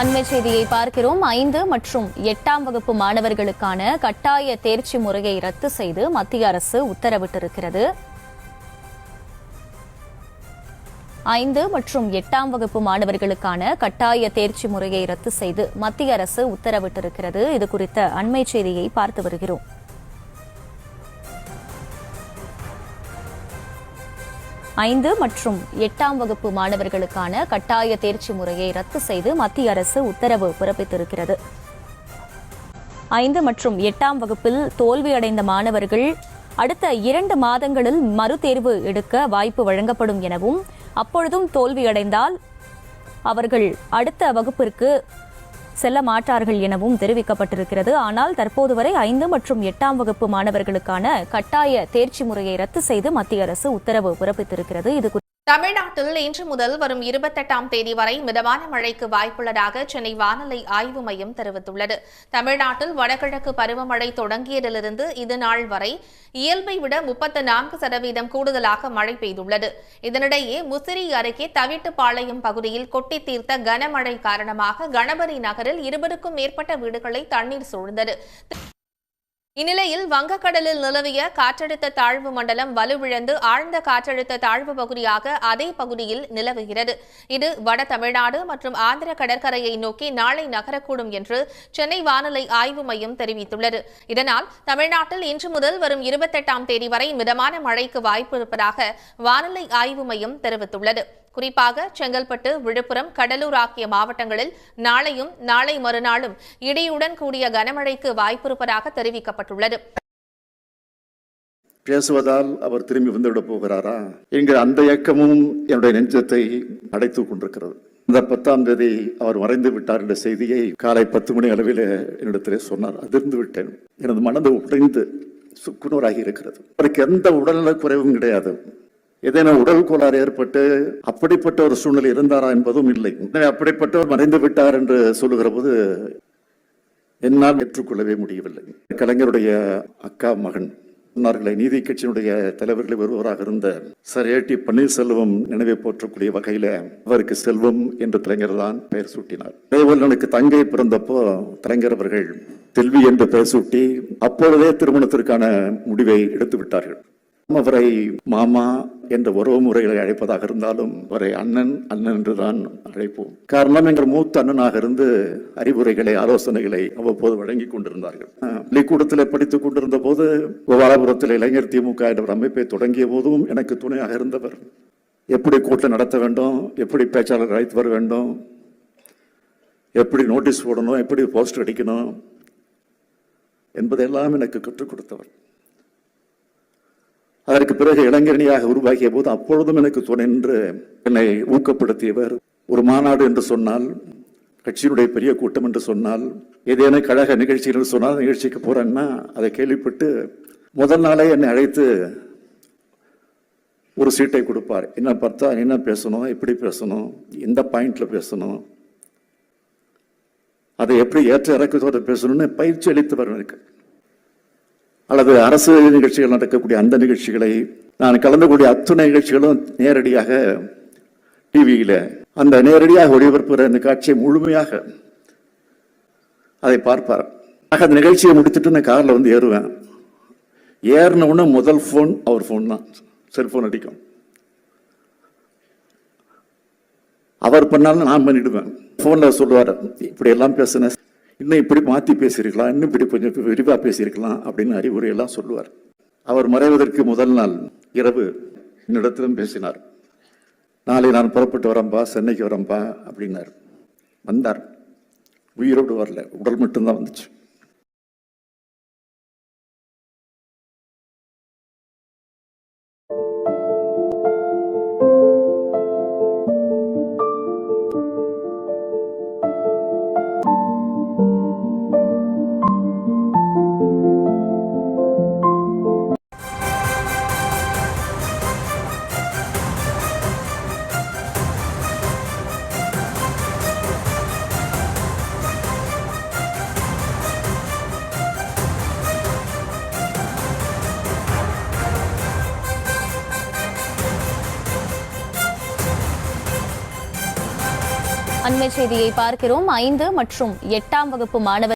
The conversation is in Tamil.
அண்மை செய்தியை பார்க்கிறோம். 5 மற்றும் 8ஆம் வகுப்பு மாணவர்களுக்கான கட்டாய தேர்ச்சி முறையை ரத்து செய்து மத்திய அரசு உத்தரவிட்டிருக்கிறது. 5 மற்றும் 8ஆம் வகுப்பு மாணவர்களுக்கான கட்டாய தேர்ச்சி முறையை ரத்து செய்து மத்திய அரசு உத்தரவிட்டிருக்கிறது. இது குறித்த அண்மை செய்தியை பார்த்து வருகிறோம். 5 மற்றும் 8ஆம் வகுப்பு மாணவர்களுக்கான கட்டாய தேர்ச்சி முறையை ரத்து செய்து மத்திய அரசு உத்தரவு பிறப்பித்திருக்கிறது. 5 மற்றும் 8ஆம் வகுப்பில் தோல்வியடைந்த மாணவர்கள் அடுத்த 2 மாதங்களில் மறுதேர்வு எடுக்க வாய்ப்பு வழங்கப்படும் எனவும், அப்பொழுதும் தோல்வியடைந்தால் அவர்கள் அடுத்த வகுப்பிற்கு செல்ல மாட்டார்கள் எனவும் தெரிவிக்கப்பட்டிருக்கிறது. ஆனால் தற்போது வரை 5 மற்றும் 8ஆம் வகுப்பு மாணவர்களுக்கான கட்டாய தேர்ச்சி முறையை ரத்து செய்து மத்திய அரசு உத்தரவு பிறப்பித்திருக்கிறது. இது தமிழ்நாட்டில் இன்று முதல் வரும் 28ஆம் தேதி வரை மிதமான மழைக்கு வாய்ப்புள்ளதாக சென்னை வானிலை ஆய்வு மையம் தெரிவித்துள்ளது. தமிழ்நாட்டில் வடகிழக்கு பருவமழை தொடங்கியதிலிருந்து இது நாள் வரை இயல்பை விட 34% கூடுதலாக மழை பெய்துள்ளது. இதனிடையே முசிறி அருகே தவிட்டுப்பாளையம் பகுதியில் கொட்டி தீர்த்த கனமழை காரணமாக கணபதி நகரில் 20க்கும் மேற்பட்ட வீடுகளை தண்ணீர் சூழ்ந்தது. இந்நிலையில் வங்கக்கடலில் நிலவிய காற்றழுத்த தாழ்வு மண்டலம் வலுவிழந்து ஆழ்ந்த காற்றழுத்த தாழ்வு பகுதியாக அதே பகுதியில் நிலவுகிறது. இது வட தமிழ்நாடு மற்றும் ஆந்திர கடற்கரையை நோக்கி நாளை நகரக்கூடும் என்று சென்னை வானிலை ஆய்வு மையம் தெரிவித்துள்ளது. இதனால் தமிழ்நாட்டில் இன்று முதல் வரும் 28ஆம் தேதி வரை மிதமான மழைக்கு வாய்ப்பு இருப்பதாக வானிலை ஆய்வு மையம் தெரிவித்துள்ளது. குறிப்பாக செங்கல்பட்டு, விழுப்புரம், கடலூர் ஆகிய மாவட்டங்களில் நாளையும் நாளை மறுநாளும் இடியுடன் கூடிய கனமழைக்கு வாய்ப்பிருப்பதாக தெரிவிக்கப்பட்டுள்ளது. பேசுவதால் அவர் திரும்பி வந்துவிடப் போகிறாரா என்கிற அந்த இயக்கமும் என்னுடைய நெஞ்சத்தை அடைத்துக் கொண்டிருக்கிறது. இந்த 10ஆம் தேதி அவர் மறைந்து விட்டார் என்ற செய்தியை காலை 10 மணி அளவில் என்னிடத்திலே சொன்னார். அதிர்ந்து விட்டேன். எனது மனது உடைந்து சுக்குநூறாகி இருக்கிறது. அவருக்கு எந்த உடல்நல குறைவும் கிடையாது. ஏதேனும் உடல் கோளாறு ஏற்பட்டு அப்படிப்பட்ட ஒரு சூழ்நிலை இருந்தாரா என்பதும் இல்லை. அப்படிப்பட்டவர் மறைந்து விட்டார் என்று சொல்லுகிற போது என்னால் ஏற்றுக்கொள்ளவே முடியவில்லை. கலைஞருடைய அக்கா மகன் சொன்னார்களே, நீதி கட்சியினுடைய தலைவர்களில் ஒருவராக இருந்த சர் ஏ.டி. பன்னீர்செல்வம் நினைவை போற்றக்கூடிய வகையில அவருக்கு செல்வம் என்று கலைஞர் தான் பெயர் சூட்டினார். அதேபோல் எனக்கு தங்கை பிறந்தப்போ கலைஞர் அவர்கள் செல்வி என்று பெயர் சூட்டி அப்பொழுதே திருமணத்திற்கான முடிவை எடுத்து விட்டார்கள். அவரை மாமா என்ற உறவு முறைகளை அழைப்பதாக இருந்தாலும் அவரை அண்ணன் அண்ணன் என்றுதான் அழைப்போம். காரணம், எங்கள் மூத்த அண்ணனாக இருந்து அறிவுரைகளை, ஆலோசனைகளை அவ்வப்போது வழங்கி கொண்டிருந்தார்கள். பள்ளிக்கூடத்தில் படித்துக் கொண்டிருந்த போது கோபாலபுரத்தில் இளைஞர் திமுக என்ற ஒரு அமைப்பை தொடங்கிய போதும் எனக்கு துணையாக இருந்தவர். எப்படி கூட்டம் நடத்த வேண்டும், எப்படி பேச்சாளர் அழைத்து வர வேண்டும், எப்படி நோட்டீஸ் போடணும், எப்படி போஸ்டர் அடிக்கணும் என்பதெல்லாம் எனக்கு கற்றுக் கொடுத்தவர். அதற்கு பிறகு இளைஞரணியாக உருவாகிய போது அப்பொழுதும் எனக்கு துணை நின்று என்னை ஊக்கப்படுத்தியவர். ஒரு மாநாடு என்று சொன்னால், கட்சியினுடைய பெரிய கூட்டம் என்று சொன்னால், ஏதேனும் கழக நிகழ்ச்சிகள் சொன்னால் நிகழ்ச்சிக்கு போறேன்னா அதை கேள்விப்பட்டு முதல் நாளே என்னை அழைத்து ஒரு சீட்டை கொடுப்பார். என்ன பார்த்தா என்ன பேசணும், எப்படி பேசணும், எந்த பாயிண்ட்ல பேசணும், அதை எப்படி ஏற்ற இறக்கத்தோடு பேசணும்னு பயிற்சி அளித்தவர் எனக்கு. அல்லது அரசு நிகழ்ச்சிகள் நடக்கக்கூடிய அந்த நிகழ்ச்சிகளை நான் கலந்துக்கூடிய அத்துணை நிகழ்ச்சிகளும் நேரடியாக டிவியில அந்த நேரடியாக ஒளிபரப்புகிற அந்த காட்சியை முழுமையாக அதை பார்ப்பார். அந்த நிகழ்ச்சியை முடித்துட்டு நான் காரில் வந்து ஏறுவேன். ஏறின உடனே முதல் போன் அவர் போன் தான், செல்போன் அடிக்கும். அவர் பண்ணாலும் நான் பண்ணிடுவேன். போன்ல சொல்லுவார், இப்படி எல்லாம் பேசுன, இன்னும் இப்படி மாற்றி பேசியிருக்கலாம், இன்னும் இப்படி கொஞ்சம் விரிவாக பேசியிருக்கலாம் அப்படின்னு அறிவுரையெல்லாம் சொல்லுவார். அவர் மறைவதற்கு முதல் நாள் இரவு என்னிடத்திலும் பேசினார். நாளை நான் புறப்பட்டு வரம்பா, சென்னைக்கு வரம்பா அப்படின்னார். வந்தார். உயிரோடு வரல, உடல் மட்டும்தான் வந்துச்சு. அண்மை செய்தியை பார்க்கிறோம். 5 மற்றும் 8ஆம் வகுப்பு மாணவர்